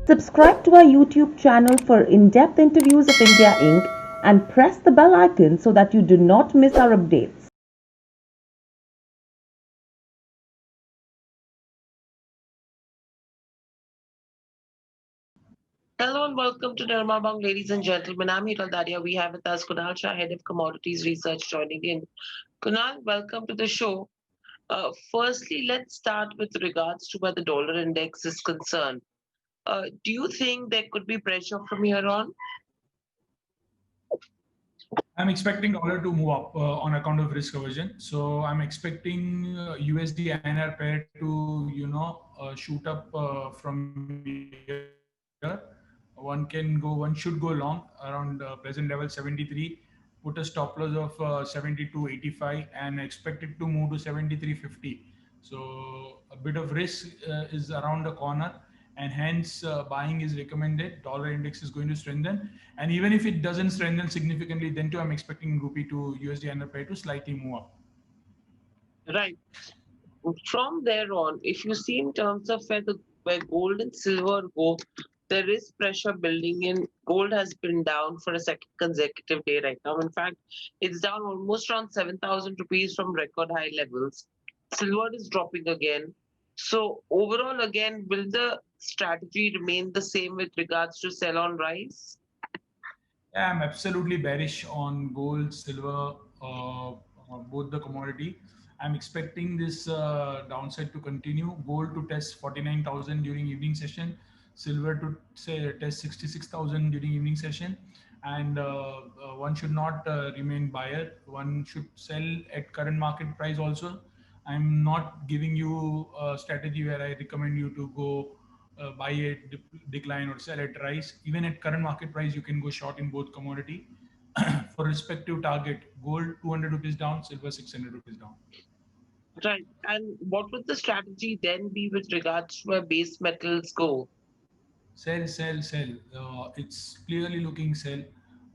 Subscribe to our YouTube channel for in-depth interviews of India Inc. and press the bell icon so that you do not miss our updates. Hello and welcome to Nirma Bang, ladies and gentlemen. I'm Hiral Daria. We have with us Kunal Shah, Head of Commodities Research, joining in. Kunal, welcome to the show. Firstly, let's start with regards to where the dollar index is concerned. Do you think there could be pressure from here on? I'm expecting dollar to move up on account of risk aversion. So I'm expecting USD INR pair to shoot up from here. One should go long around present level 73. Put a stop loss of 72.85 and expect it to move to 73.50. So a bit of risk is around the corner, and hence buying is recommended. Dollar index is going to strengthen, and even if it doesn't strengthen significantly, then too I'm expecting rupee to USD INR pair to slightly move up. Right. From there on, if you see in terms of where gold and silver go, there is pressure building in. Gold has been down for a second consecutive day right now. In fact, it's down almost around 7,000 rupees from record high levels. Silver is dropping again. So overall, again, will the strategy remain the same with regards to sell on rise? Yeah, I'm absolutely bearish on gold, silver, both the commodity. I'm expecting this downside to continue. Gold to test 49,000 during evening session, silver to say test 66,000 during evening session, and one should not remain buyer. One should sell at current market price also. I'm not giving you a strategy where I recommend you to go buy at decline or sell at rise. Even at current market price, you can go short in both commodity for respective target. Gold 200 rupees down, silver 600 rupees down. Right. And what would the strategy then be with regards to where base metals go? Sell, sell, sell. It's clearly looking sell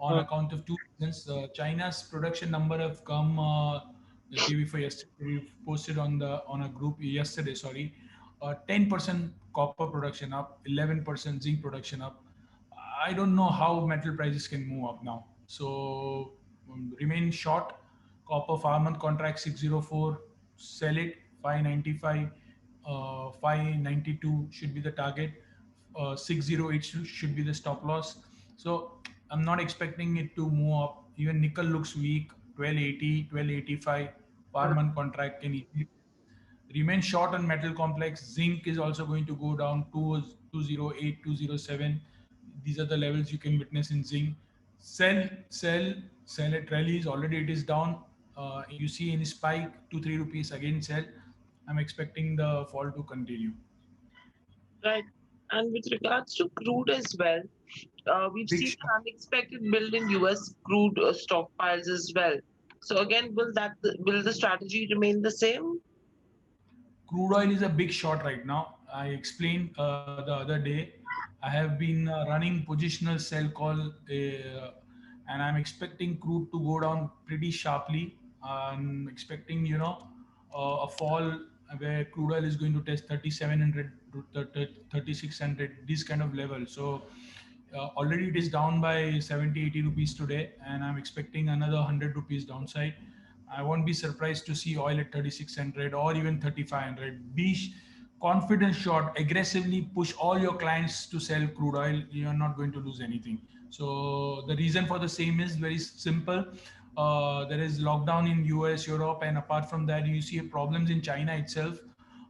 on account of two reasons. China's production number have come the day before yesterday. We posted on a group yesterday. Sorry, 10% copper production up, 11% zinc production up. I don't know how metal prices can move up now. So remain short. Copper 5 month contract 604. Sell it 595. 592 should be the target. 608 should be the stop loss. So I'm not expecting it to move up. Even nickel looks weak. 1280, 1285. 5 month contract can easily remain short on metal complex. Zinc is also going to go down to 208, 207. These are the levels you can witness in zinc. Sell, sell, sell at rallies. Already it is down. You see any spike, 2, 3 rupees again sell. I'm expecting the fall to continue. Right. And with regards to crude as well, we've Big seen short. an unexpected build in U.S. crude stockpiles as well. So again, will the strategy remain the same? Crude oil is a big short right now. I explained the other day. I have been running positional sell call, and I'm expecting crude to go down pretty sharply. I'm expecting, a fall where crude oil is going to test 3,700 to 3,600, this kind of level. So already it is down by 70, 80 rupees today, and I'm expecting another 100 rupees downside. I won't be surprised to see oil at 3,600 or even 3,500. Be confident short, aggressively push all your clients to sell crude oil. You're not going to lose anything. So the reason for the same is very simple. There is lockdown in US, Europe, and apart from that, you see problems in China itself.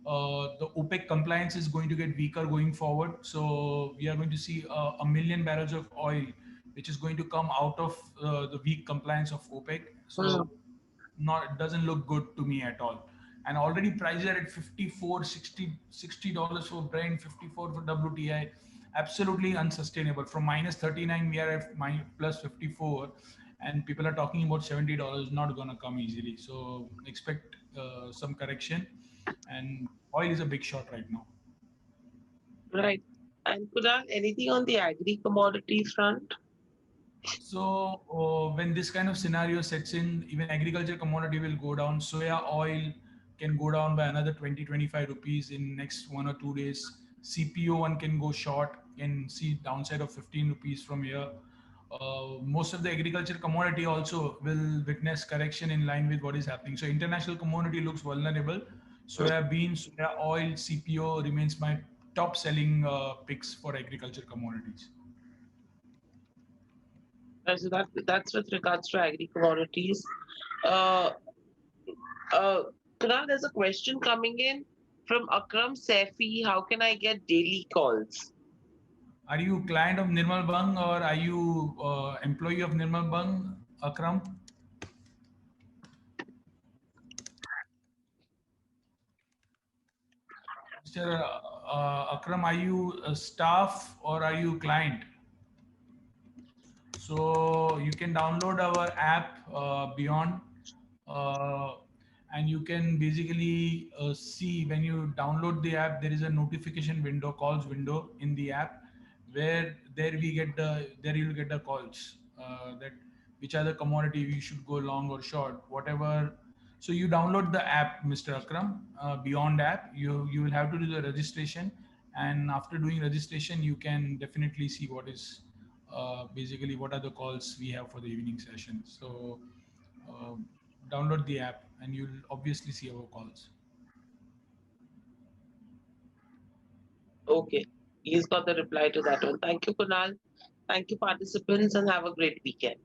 The OPEC compliance is going to get weaker going forward. So we are going to see a million barrels of oil, which is going to come out of the weak compliance of OPEC. Hmm. So not it doesn't look good to me at all. And already prices are at 54, $60 for Brent, 54 for WTI. Absolutely unsustainable. From minus 39, we are at plus 54, and people are talking about $70. Not gonna come easily. So expect some correction. And oil is a big shot right now. Right. And Kunal, anything on the agri commodity front? So when this kind of scenario sets in, even agriculture commodity will go down. Soya oil can go down by another 20, 25 rupees in next 1 or 2 days. CPO one can go short. can see downside of 15 rupees from here. Most of the agriculture commodity also will witness correction in line with what is happening. So international commodity looks vulnerable. Soya bean, soya oil, CPO remains my top selling picks for agriculture commodities. So that's with regards to agri commodities. Uh, uh, Kunal, there's a question coming in from Akram Saifi. How can I get daily calls? Are you client of Nirmal Bang or are you employee of Nirmal Bang, Akram? Mr. Akram, are you a staff or are you client? So you can download our app Beyond, uh, and you can basically see when you download the app, there is a notification window, calls window in the app, where there you'll get the calls that which are the commodity we should go long or short, whatever. So you download the app, Mr. Akram, Beyond app. You will have to do the registration, and after doing registration, you can definitely see what is basically what are the calls we have for the evening session. So uh, download the app and you'll obviously see our calls. Okay, he's got the reply to that one. Thank you, Kunal. Thank you, participants, and have a great weekend.